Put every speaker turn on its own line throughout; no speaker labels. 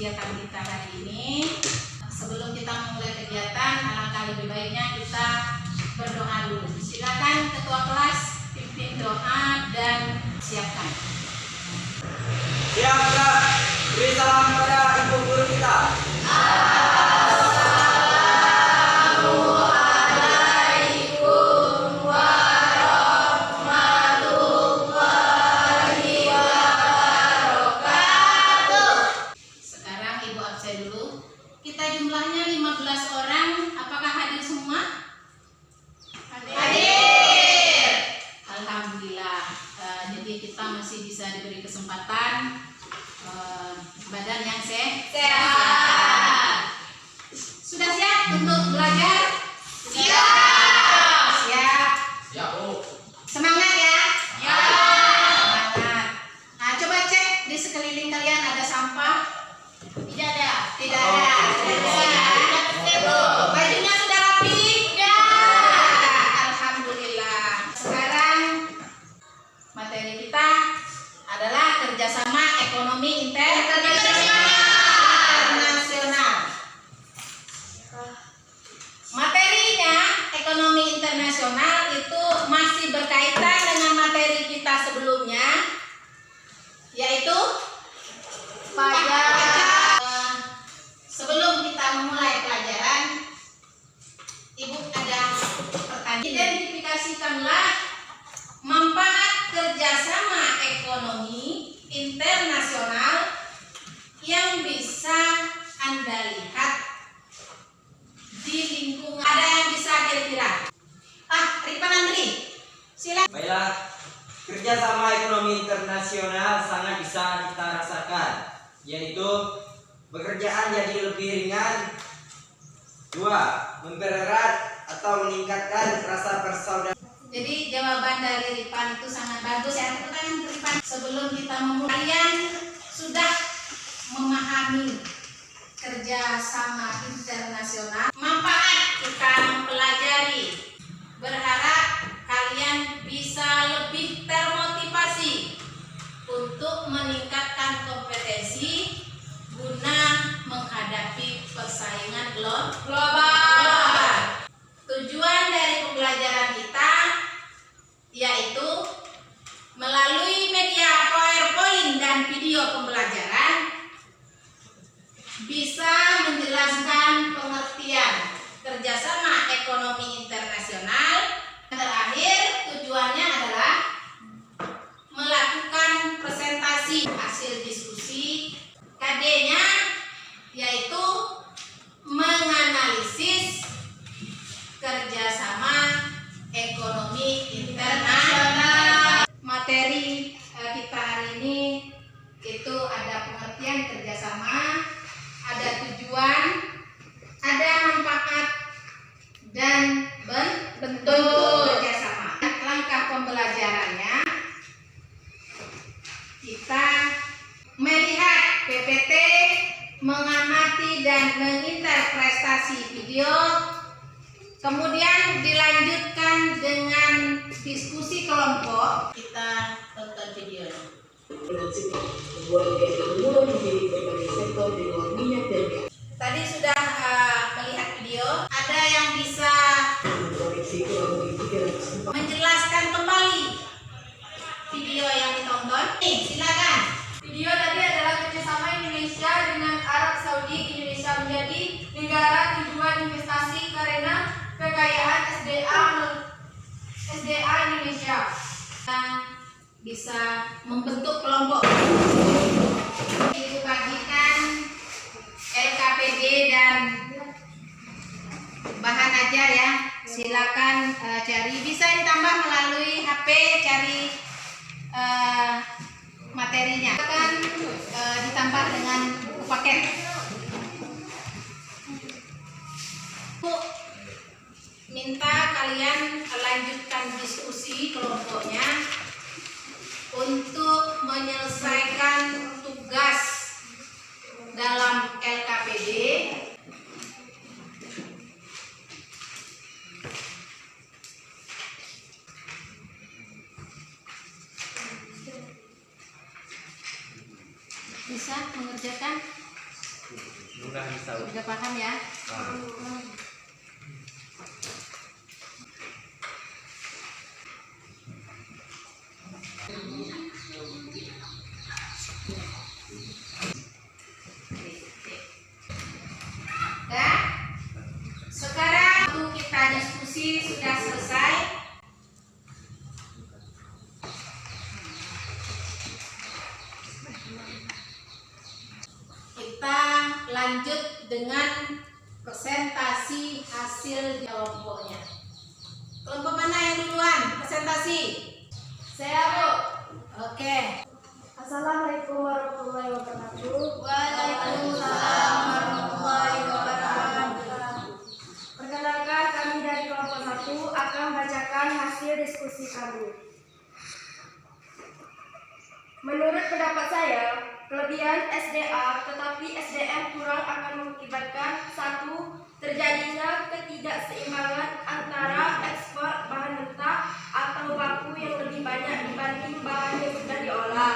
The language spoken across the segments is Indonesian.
kegiatan kita hari ini. Sebelum kita memulai kegiatan, alangkah lebih baiknya kita berdoa dulu. Silakan ketua kelas pimpin doa dan siapkan.
Siap, Kak. Beri salam pada ibu guru kita.
Kita jumlahnya 15 orang, apakah hadir semua?
Hadir.
Alhamdulillah. Jadi kita masih bisa diberi kesempatan badan yang sehat. Sudah siap untuk belajar?
Siap.
Siap.
Siap, Bu.
Semangat ya.
Ya.
Semangat. Nah, coba cek di sekeliling kalian ada sampah?
Tidak ada.
Tidak ada. Bajunya sudah rapi? Alhamdulillah. Sekarang materi kita adalah kerjasama ekonomi internasional. Materinya ekonomi internasional itu masih berkaitan dengan materi kita sebelumnya, yaitu pajak. Sebelum kita memulai pelajaran, Ibu ada pertanyaan. Identifikasikanlah manfaat kerjasama ekonomi internasional yang bisa Anda lihat di lingkungan. Ada yang bisa kira-kira? Ripan Andri, silakan.
Baiklah, kerjasama ekonomi internasional sangat bisa kita rasakan, yaitu pekerjaan jadi lebih ringan. 2. Mempererat atau meningkatkan rasa persaudaraan.
Jadi jawaban dari Ripan itu sangat bagus ya. Tepuk tangan untuk Ripan. Sebelum kita memulai, kalian sudah memahami kerjasama internasional. Manfaat kita mempelajari. Berharap kalian bisa lebih termotivasi untuk meningkatkan kompetensi guna menghadapi persaingan global. Tujuan dari pembelajaran kita yaitu melalui media PowerPoint dan video pembelajaran bisa menjelaskan pengertian kerjasama ekonomi internasional. Terakhir, tujuannya adalah melakukan presentasi hasil diskusi. KD-nya yaitu menganalisis kerjasama ekonomi internasional. Materi kita hari ini itu ada pengertian kerjasama, ada tujuan, ada manfaat, dan bentuk kerjasama. Langkah pembelajarannya, kita melihat PPT, mengamati dan menginterpretasi video, kemudian dilanjutkan dengan diskusi kelompok. Kita tonton videonya. Tadi sudah melihat video. Ada yang bisa menjelaskan kembali video yang ditonton? Silakan.
Video tadi adalah kerjasama Indonesia dengan Arab Saudi. Indonesia menjadi negara tujuan investasi karena kekayaan SDA Indonesia.
Kita bisa membentuk kelompok. Dibagikan LKPD dan bahan ajar ya. Silakan cari. Bisa ditambah melalui HP, cari materinya. Akan ditambah dengan buku paket. Minta kalian lanjutkan diskusi kelompoknya untuk menyelesaikan tugas dalam LKPD. Bisa mengerjakan
Mudah bisa.
Udah paham ya? Dan sekarang waktu kita diskusi sudah selesai. Kita lanjut dengan presentasi hasil kelompoknya. Kelompok mana yang duluan? Presentasi.
Saya, Bu.
Oke.
Assalamualaikum warahmatullahi wabarakatuh.
Waalaikumsalam warahmatullahi wabarakatuh.
Perkenalkan, kami dari kelompok 1 akan membacakan hasil diskusi kami. Menurut pendapat saya, kelebihan SDA tetapi SDM kurang akan mengakibatkan 1. Terjadinya ketidakseimbangan antara ekspor bahan mentah atau baku yang lebih banyak dibanding bahan yang sudah diolah.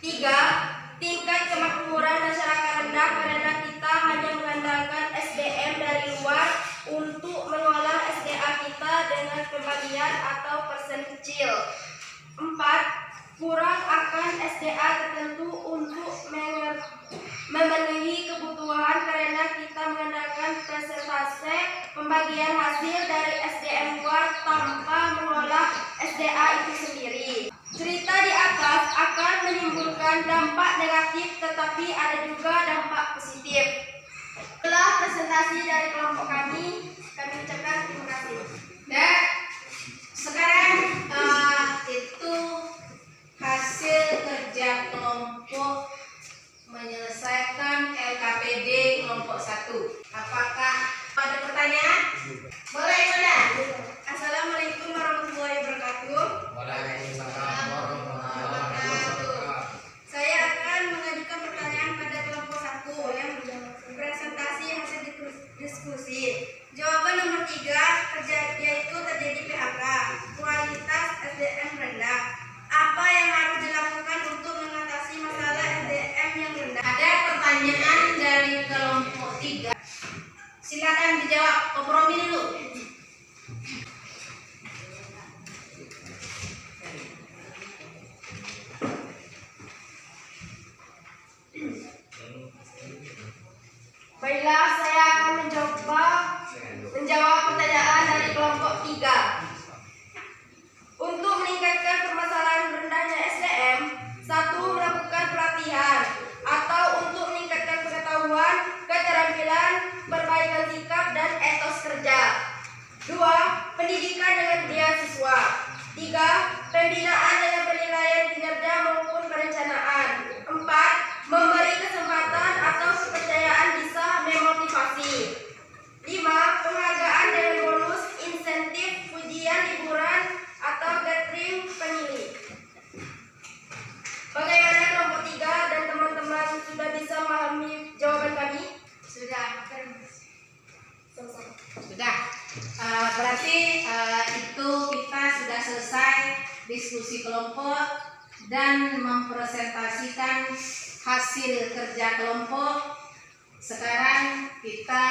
3. Tingkat kemakmuran masyarakat rendah karena kita hanya mengandalkan SDM dari luar untuk mengolah SDA kita dengan pembagian atau persen kecil. 4. Kurang akan SDA tertentu untuk memenuhi kebutuhan karena kita mengandalkan persentase pembagian hasil dari SDM luar tanpa mengolah SDA itu sendiri. Cerita di atas akan menimbulkan dampak negatif tetapi ada juga dampak positif. Setelah presentasi dari kelompok kami ucapkan terima kasih.
Dan sekarang itu hasil kerja kelompok menyelesaikan LKPD kelompok 1. Apakah ada pertanyaan? Boleh, Bunda.
Assalamualaikum warahmatullahi wabarakatuh.
Waalaikumsalam warahmatullahi wabarakatuh.
Saya akan mengajukan pertanyaan pada kelompok 1 yang presentasi hasil diskusi. Jawaban nomor 3, yaitu terjadi PHK, kualitas SDM rendah. Apa yang harus dilakukan untuk mengatasi masalah SDM yang rendah?
Ada pertanyaan dari kelompok 3. Silakan dijawab. Kompromi dulu.
Baiklah, saya akan menjawab pertanyaan dari kelompok 3. Untuk meningkatkan permasalahan rendahnya SDM, 1. Melakukan pelatihan atau untuk meningkatkan pengetahuan, keterampilan, perbaikan sikap dan etos kerja. 2. Pendidikan dengan beasiswa. 3. Pembinaan dengan penilaian kinerja maupun perencanaan. 4. Memberi kesempatan atau kepercayaan bisa memotivasi. 5. Penghargaan dengan bonus, insentif, pujian, hiburan, atau gathering penilai. Bagaimana kelompok 3 dan teman-teman sudah bisa memahami jawaban kami?
Sudah. Sudah. Berarti itu kita sudah selesai diskusi kelompok dan mempresentasikan hasil kerja kelompok. Sekarang kita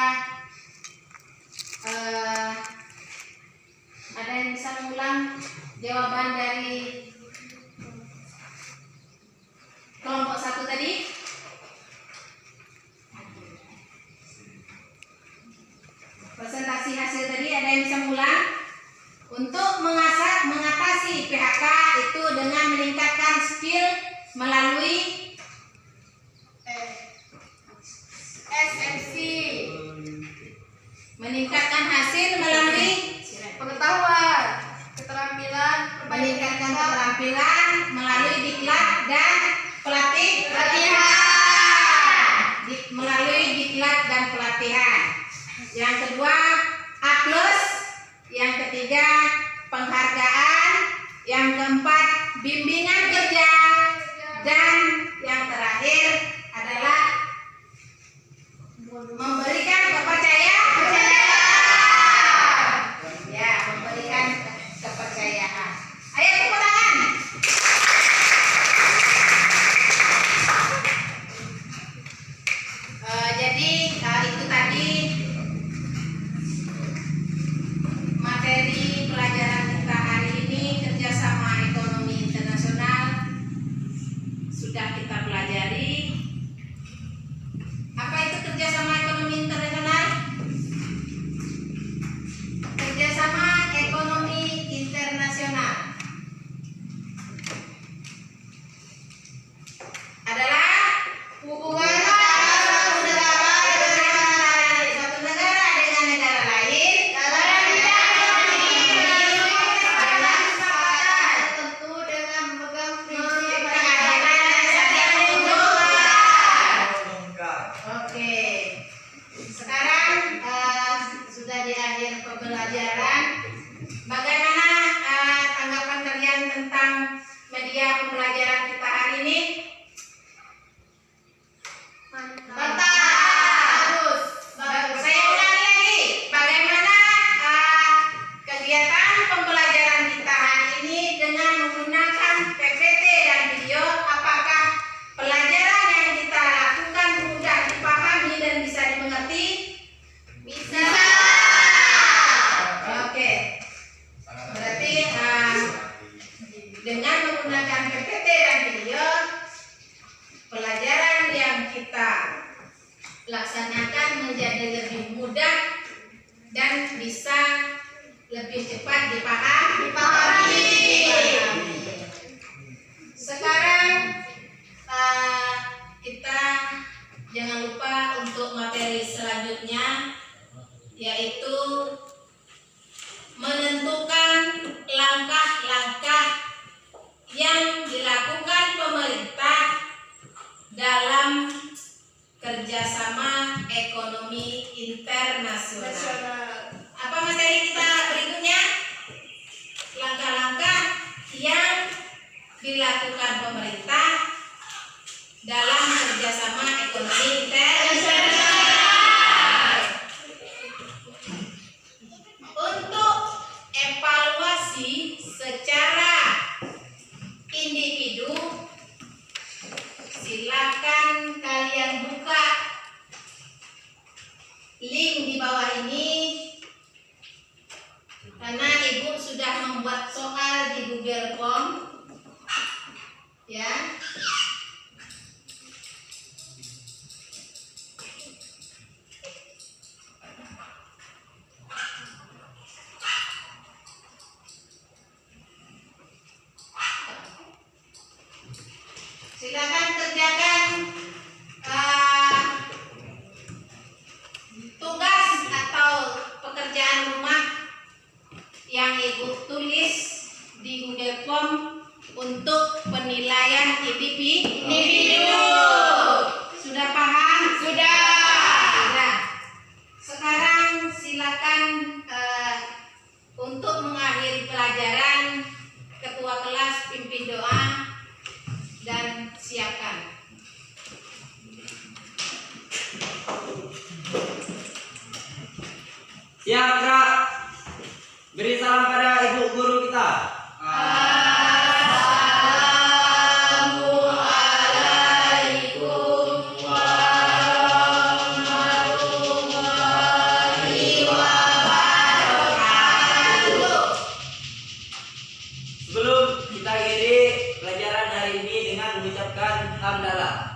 ada yang bisa mengulang jawaban dari kelompok 1 tadi? Presentasi hasil tadi ada yang bisa mengulang? Untuk mengatasi PHK itu dengan meningkatkan skill melalui
SMC,
meningkatkan hasil melalui
pengetahuan, keterampilan,
meningkatkan keterampilan melalui diklat dan pelatihan. Melalui diklat dan pelatihan. Yang kedua, A+, yang ketiga, penghargaan, yang keempat, bimbingan kerja, dan yang terakhir adalah memberikan kepercayaan. Ya, memberikan kepercayaan. Ayo tepuk tangan. Jadi panitia pembelajaran kita hari ini?
Mantap.
Bagus. Saya ulangi lagi. Bagaimana kegiatan pembelajaran kita hari ini dengan menggunakan PPT dan video? Apakah pelajaran yang kita lakukan mudah dipahami dan bisa dimengerti? Bisa. Oke. Berarti dengan menggunakan PPT dan video, pelajaran yang kita laksanakan menjadi lebih mudah dan bisa lebih cepat dipahami. Sekarang kita jangan lupa untuk materi selanjutnya, yaitu menentukan langkah-langkah yang dilakukan pemerintah dalam kerjasama ekonomi internasional. Apa materi kita berikutnya? Langkah-langkah yang dilakukan pemerintah dalam kerjasama ekonomi internasional. Untuk evaluasi secara individu, silakan kalian buka link di bawah ini, karena ibu sudah membuat soal di Google Form, ya. Silakan kerjakan tugas atau pekerjaan rumah yang ibu tulis di Google Form untuk penilaian individu. Sudah paham? Sudah. Nah, sekarang silakan untuk mengakhiri pelajaran, ketua kelas pimpin doa dan siapkan.
Siap, Kak. Beri salam pada ibu guru kita.
Assalamualaikum warahmatullahi wabarakatuh.
Sebelum kita akhiri pelajaran hari ini dengan mengucapkan hamdalah.